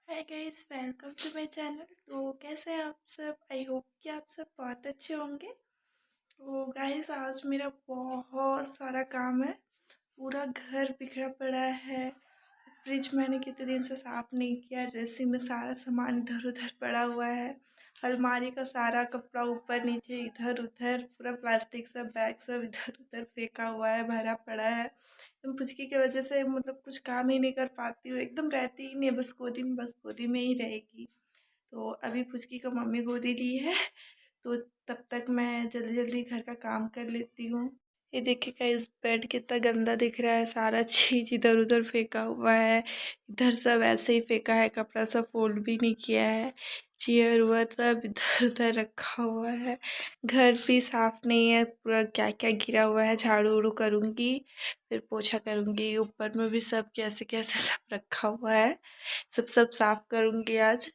Hi guys, welcome to my channel. तो कैसे हैं आप सब? आई होप कि आप सब बहुत अच्छे होंगे। तो गाइस, आज मेरा बहुत सारा काम है। पूरा घर बिखरा पड़ा है। फ्रिज मैंने कितने दिन से साफ़ नहीं किया। ड्रेसिंग में सारा सामान इधर उधर पड़ा हुआ है। अलमारी का सारा कपड़ा ऊपर नीचे इधर उधर, पूरा प्लास्टिक सब बैग सब इधर उधर फेंका हुआ है, भरा पड़ा है। तुम पुचकी की वजह से मतलब कुछ काम ही नहीं कर पाती हूँ। एकदम रहती ही नहीं है, बस गोदी में ही रहेगी। तो अभी पुचकी को मम्मी गोदी ली है। तो तब तक मैं जल्दी जल्दी घर का काम कर लेती हूँ। ये देखिएगा, इस बेड कितना गंदा दिख रहा है। सारा चीज इधर उधर फेंका हुआ है। इधर सब ऐसे ही फेंका है, कपड़ा सब फोल्ड भी नहीं किया है। चेयर वेयर सब इधर उधर रखा हुआ है। घर भी साफ नहीं है, पूरा क्या क्या गिरा हुआ है। झाड़ू उड़ू करूँगी, फिर पोछा करूँगी। ऊपर में भी सब कैसे कैसे सब रखा हुआ है। सब साफ करूँगी आज,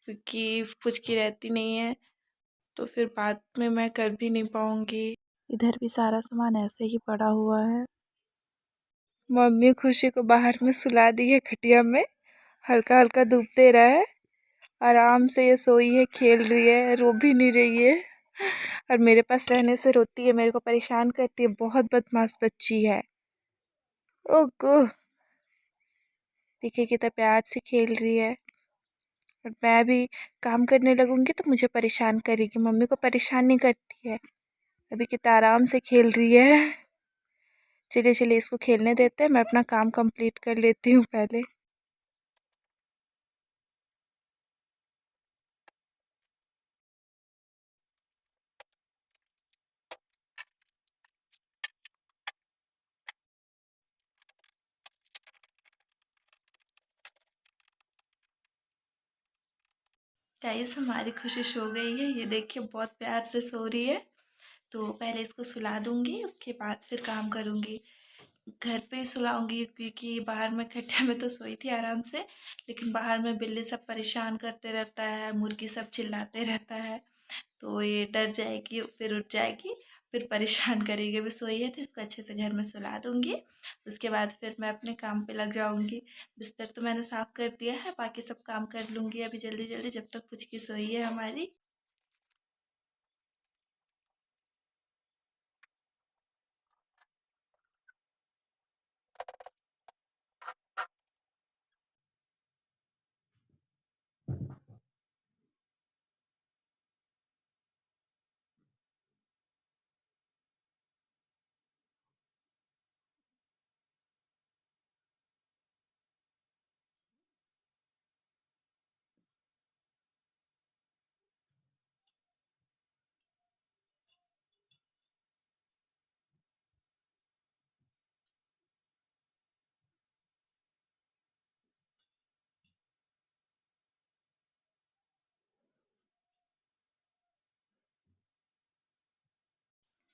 क्योंकि पुचकी रहती नहीं है तो फिर बाद में मैं कर भी नहीं पाऊँगी। इधर भी सारा सामान ऐसे ही पड़ा हुआ है। मम्मी खुशी को बाहर में सुला दी है खटिया में। हल्का हल्का धूप दे रहा है। आराम से ये सोई है, खेल रही है, रो भी नहीं रही है। और मेरे पास रहने से रोती है, मेरे को परेशान करती है। बहुत बदमाश बच्ची है। ओगो, देखिए कितना प्यार से खेल रही है। और मैं भी काम करने लगूंगी तो मुझे परेशान करेगी। मम्मी को परेशान नहीं करती है। अभी कितना आराम से खेल रही है। चलिए चलिए, इसको खेलने देते हैं, मैं अपना काम कंप्लीट कर लेती हूँ पहले। गाइस, हमारी खुशी सो गई है। ये देखिए बहुत प्यार से सो रही है। तो पहले इसको सुला दूंगी, उसके बाद फिर काम करूंगी। घर पे ही सुलाऊंगी, क्योंकि बाहर में खटिया में तो सोई थी आराम से। लेकिन बाहर में बिल्ली सब परेशान करते रहता है, मुर्गी सब चिल्लाते रहता है। तो ये डर जाएगी, फिर उठ जाएगी, फिर परेशान करेगी। अभी सोई है तो इसको अच्छे से घर में सुला दूंगी। उसके बाद फिर मैं अपने काम पे लग जाऊंगी। बिस्तर तो मैंने साफ़ कर दिया है, बाकी सब काम कर लूँगी अभी जल्दी जल्दी, जब तक पुचकी सोई है हमारी।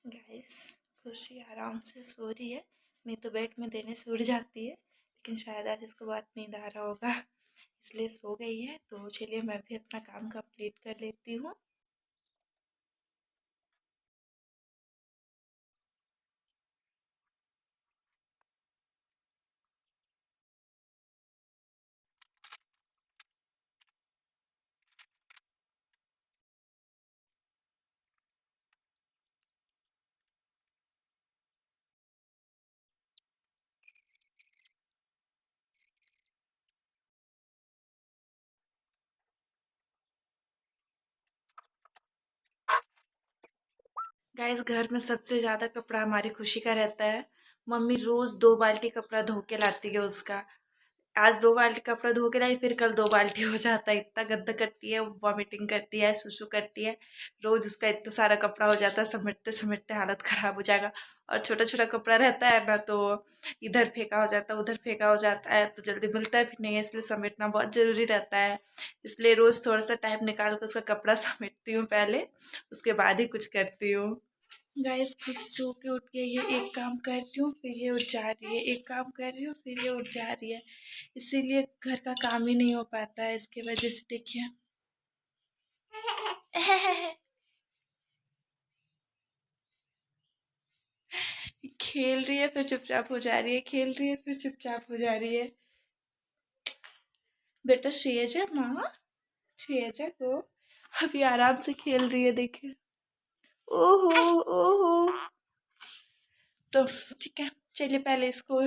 गाइस, खुशी आराम से सो रही है। नहीं तो बेड में देने से उड़ जाती है, लेकिन शायद आज इसको बहुत नींद आ रहा होगा, इसलिए सो गई है। तो चलिए मैं भी अपना काम कंप्लीट कर लेती हूँ। गाइस, घर में सबसे ज़्यादा कपड़ा हमारी खुशी का रहता है। मम्मी रोज़ 2 बाल्टी कपड़ा धो के लाती है उसका। आज 2 बाल्टी कपड़ा धो के लाई, फिर कल 2 बाल्टी हो जाता है। इतना गंदा करती है, वॉमिटिंग करती है, सुसु करती है। रोज उसका इतना सारा कपड़ा हो जाता है, समेटते समेटते हालत खराब हो जाएगा। और छोटा छोटा कपड़ा रहता है ना, तो इधर फेंका हो जाता है, उधर फेंका हो जाता है, तो जल्दी मिलता भी नहीं है। इसलिए समेटना बहुत ज़रूरी रहता है। इसलिए रोज़ थोड़ा सा टाइम निकाल कर उसका कपड़ा समेटती हूँ पहले, उसके बाद ही कुछ करती हूँ। गाइस, खुद सो के उठ गई है। एक काम कर रही हूँ फिर ये उठ जा रही है, एक काम कर रही हूँ फिर ये उठ जा रही है। इसीलिए घर का काम ही नहीं हो पाता है, इसके वजह से देखिए। खेल रही है फिर चुपचाप हो जा रही है, खेल रही है फिर चुपचाप हो जा रही है। बेटा श्रेयजा माँ, श्रेयजा को अभी आराम से खेल रही है, देखिए। ओहो, ओहो। तो ठीक है, चलिए पहले इसको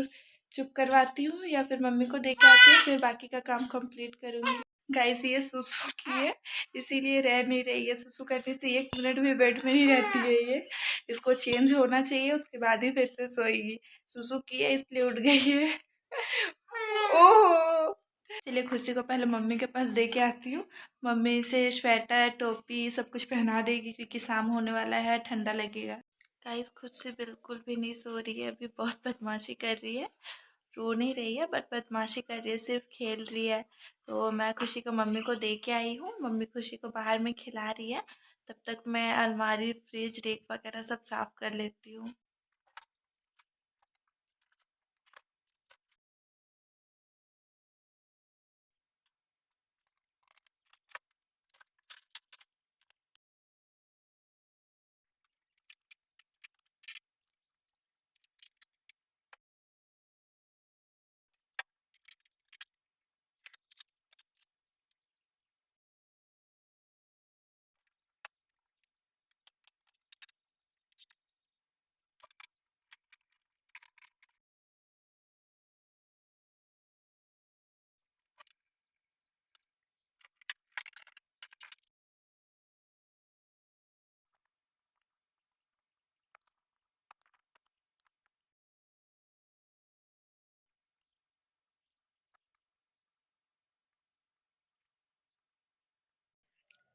चुप करवाती हूँ या फिर मम्मी को देके आती हूँ, फिर बाकी का काम कंप्लीट करूँगी। गाइस ये सुसु की है, इसीलिए रह नहीं रही है। सुसु करने से 1 मिनट भी बेड में नहीं रहती है ये। इसको चेंज होना चाहिए, उसके बाद ही फिर से सोएगी। सुसु की है इसलिए उठ गई है। ओहो। चलिए खुशी को पहले मम्मी के पास दे के आती हूँ। मम्मी से स्वेटर टोपी सब कुछ पहना देगी, क्योंकि शाम होने वाला है, ठंडा लगेगा। गाइस खुद से बिल्कुल भी नहीं सो रही है, अभी बहुत बदमाशी कर रही है। रो नहीं रही है बट बदमाशी कर रही है, सिर्फ खेल रही है। तो मैं खुशी को मम्मी को दे के आई हूँ, मम्मी खुशी को बाहर में खिला रही है। तब तक मैं अलमारी फ्रिज रेक वगैरह सब साफ कर लेती हूँ।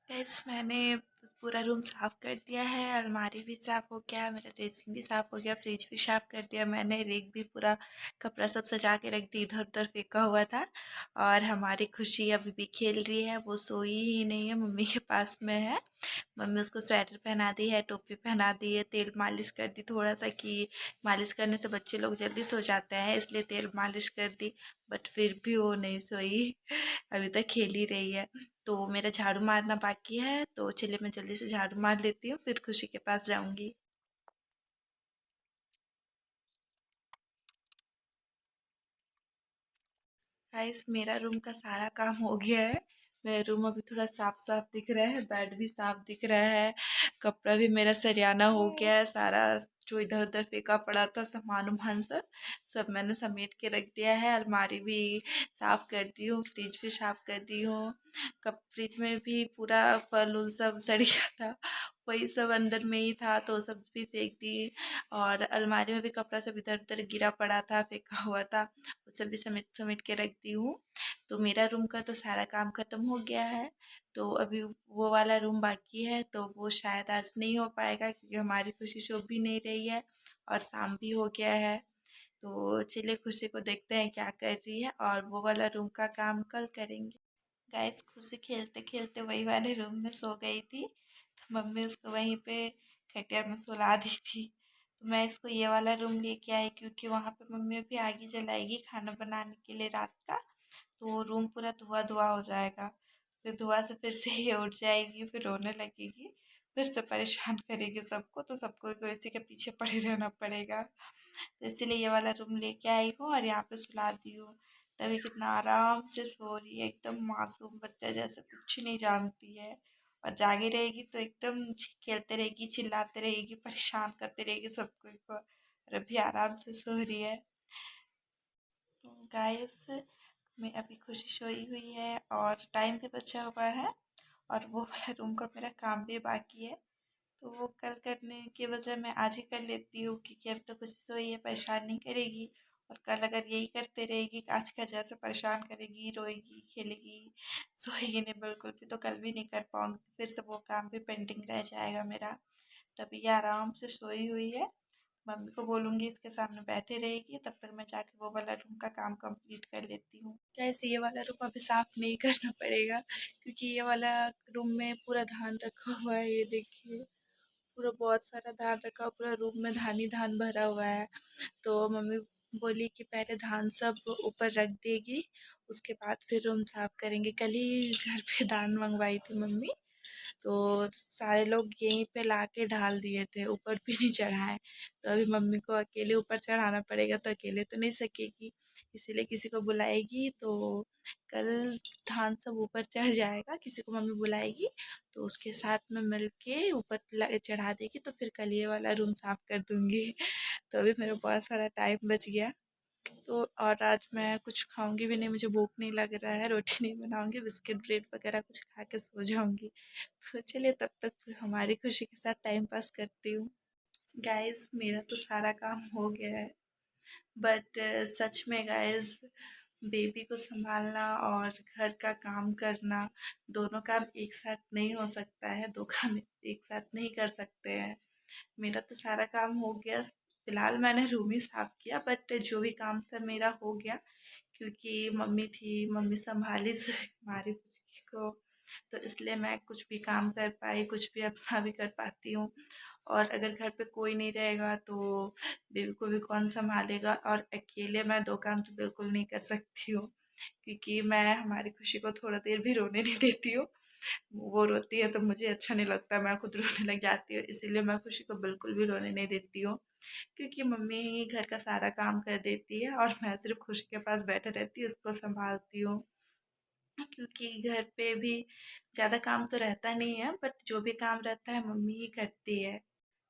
गाइस मैंने पूरा रूम साफ़ कर दिया है, अलमारी भी साफ़ हो गया, मेरा ड्रेसिंग भी साफ़ हो गया, फ्रिज भी साफ़ कर दिया मैंने, रेक भी पूरा कपड़ा सब सजा के रख दी, इधर उधर फेंका हुआ था। और हमारी खुशी अभी भी खेल रही है, वो सोई ही नहीं है, मम्मी के पास में है। मम्मी उसको स्वेटर पहना दी है, टोपी पहना दी है, तेल मालिश कर दी थोड़ा सा, कि मालिश करने से बच्चे लोग जल्दी सो जाते हैं, इसलिए तेल मालिश कर दी। बट फिर भी वो नहीं सोई, अभी तक खेल ही रही है। तो मेरा झाड़ू मारना बाकी है, तो चलिए मैं जल्दी से झाड़ू मार लेती हूँ, फिर खुशी के पास जाऊँगी। गाइस मेरा रूम का सारा काम हो गया है। मेरा रूम अभी थोड़ा साफ साफ दिख रहा है, बेड भी साफ दिख रहा है, कपड़ा भी मेरा सरियाना हो गया है सारा। जो इधर उधर फेंका पड़ा था सामान उमान सब सब मैंने समेट के रख दिया है। अलमारी भी साफ कर दी हूँ, फ्रिज भी साफ कर दी हूँ। कप फ्रिज में भी पूरा फल उल सब सड़ गया था, वही सब अंदर में ही था, तो सब भी फेंक दी। और अलमारी में भी कपड़ा सब इधर उधर गिरा पड़ा था, फेंका हुआ था, वो सब भी समेट समेट के रख दी हूँ। तो मेरा रूम का तो सारा काम ख़त्म हो गया है। तो अभी वो वाला रूम बाकी है, तो वो शायद आज नहीं हो पाएगा, क्योंकि हमारी खुशी सो भी नहीं रही है और शाम भी हो गया है। तो चलिए खुशी को देखते हैं क्या कर रही है, और वो वाला रूम का काम कल करेंगे। गाइस खुशी खेलते खेलते वही वाले रूम में सो गई थी, तो मम्मी उसको वहीं पे खटिया में सुला दी थी। तो मैं इसको ये वाला रूम लेके आई, क्योंकि वहाँ पे मम्मी अभी आगे जलाएगी खाना बनाने के लिए रात का, तो रूम पूरा धुआं धुआं हो जाएगा। फिर धुआं से फिर से ये उठ जाएगी, फिर रोने लगेगी, फिर से परेशान करेगी सबको, तो सबको को इसी के पीछे पड़े रहना पड़ेगा। तो इसीलिए ये वाला रूम लेके आई हूँ और यहाँ पे सुला दी हूँ। तभी कितना आराम से सो रही है, एकदम मासूम बच्चा जैसे, कुछ नहीं जानती है। और जागी रहेगी तो एकदम खेलते रहेगी, चिल्लाते रहेगी, परेशान करते रहेगी सबको को। और अभी आराम से सो रही है। गाइस मैं अभी खुशी सोई हुई है और टाइम भी बचा हुआ है, और वो वाला रूम का मेरा काम भी बाकी है, तो वो कल करने के बजाय मैं आज ही कर लेती हूँ, क्योंकि अब तो खुशी सोई है, परेशान नहीं करेगी। और कल अगर यही करते रहेगी, आज का जैसे परेशान करेगी, रोएगी, खेलेगी, सोएगी नहीं बिल्कुल भी, तो कल भी नहीं कर पाऊँगी, फिर से वो काम भी पेंडिंग रह जाएगा मेरा। तभी ये आराम से सोई हुई है, मम्मी को बोलूँगी इसके सामने बैठे रहेगी, तब तक मैं जाके वो वाला रूम का काम कंप्लीट कर लेती हूँ। कैसे ये वाला रूम अभी साफ़ नहीं करना पड़ेगा, क्योंकि ये वाला रूम में पूरा धान रखा हुआ है, ये देखिए पूरा बहुत सारा धान रखा हुआ, पूरा रूम में धान ही धान भरा हुआ है। तो मम्मी बोली कि पहले धान सब ऊपर रख देगी, उसके बाद फिर रूम साफ करेंगे। कल ही घर पे धान मंगवाई थी मम्मी, तो सारे लोग यहीं पे लाके ढाल दिए थे, ऊपर भी नहीं चढ़ाए। तो अभी मम्मी को अकेले ऊपर चढ़ाना पड़ेगा, तो अकेले तो नहीं सकेगी, इसीलिए किसी को बुलाएगी तो कल धान सब ऊपर चढ़ जाएगा, किसी को मम्मी बुलाएगी तो उसके साथ में मिल के ऊपर चढ़ा देगी, तो फिर कल ये वाला रूम साफ कर दूँगी। तो अभी मेरा बहुत सारा टाइम बच गया। तो और आज मैं कुछ खाऊंगी भी नहीं, मुझे भूख नहीं लग रहा है, रोटी नहीं बनाऊंगी, बिस्किट ब्रेड वगैरह कुछ खा के सो जाऊंगी। तो चलिए तब तक फिर हमारी खुशी के साथ टाइम पास करती हूँ। गाइस मेरा तो सारा काम हो गया है, बट सच में गाइस बेबी को संभालना और घर का काम करना, दोनों काम एक साथ नहीं हो सकता है, दो काम एक साथ नहीं कर सकते हैं। मेरा तो सारा काम हो गया, फिलहाल मैंने रूम ही साफ किया, बट जो भी काम था मेरा हो गया, क्योंकि मम्मी थी, मम्मी संभाली हमारी फुचकी को, तो इसलिए मैं कुछ भी काम कर पाई, कुछ भी अपना भी कर पाती हूँ। और अगर घर पे कोई नहीं रहेगा तो बेबी को भी कौन संभालेगा, और अकेले मैं दो काम तो बिल्कुल नहीं कर सकती हूँ, क्योंकि मैं हमारी खुशी को थोड़ा देर भी रोने नहीं देती हूँ। वो रोती है तो मुझे अच्छा नहीं लगता, मैं खुद रोने लग जाती हूँ, इसीलिए मैं खुशी को बिल्कुल भी रोने नहीं देती हूँ, क्योंकि मम्मी ही घर का सारा काम कर देती है और मैं सिर्फ खुशी के पास बैठे रहती हूँ, उसको संभालती हूँ। क्योंकि घर पे भी ज़्यादा काम तो रहता नहीं है, बट जो भी काम रहता है मम्मी ही करती है।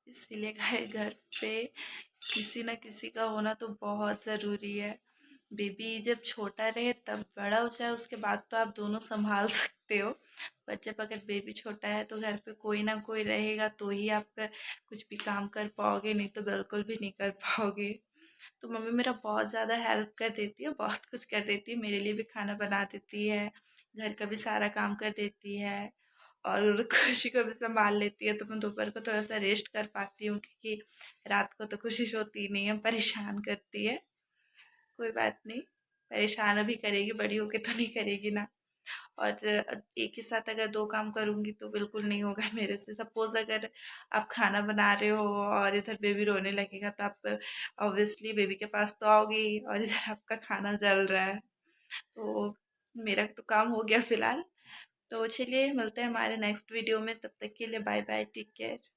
इसीलिए घर पे किसी न किसी का होना तो बहुत ज़रूरी है। बेबी जब छोटा रहे तब बड़ा हो जाए उसके बाद तो आप दोनों संभाल सकते हो, पर जब अगर बेबी छोटा है तो घर पे कोई ना कोई रहेगा तो ही आप कुछ भी काम कर पाओगे, नहीं तो बिल्कुल भी नहीं कर पाओगे। तो मम्मी मेरा बहुत ज़्यादा हेल्प कर देती है, बहुत कुछ कर देती है, मेरे लिए भी खाना बना देती है, घर का भी सारा काम कर देती है, और खुशी को भी संभाल लेती है, तो मैं दोपहर को थोड़ा सा रेस्ट कर पाती हूँ, क्योंकि रात को तो खुशी सोती नहीं है, परेशान करती है। कोई बात नहीं, परेशान अभी करेगी, बड़ी होके तो नहीं करेगी ना। और एक ही साथ अगर दो काम करूँगी तो बिल्कुल नहीं होगा मेरे से। सपोज़ अगर आप खाना बना रहे हो और इधर बेबी रोने लगेगा, तो आप ऑब्वियसली बेबी के पास तो आओगे ही, और इधर आपका खाना जल रहा है। तो मेरा तो काम हो गया फ़िलहाल। तो चलिए मिलते हैं हमारे नेक्स्ट वीडियो में, तब तक के लिए बाय बाय, टेक केयर।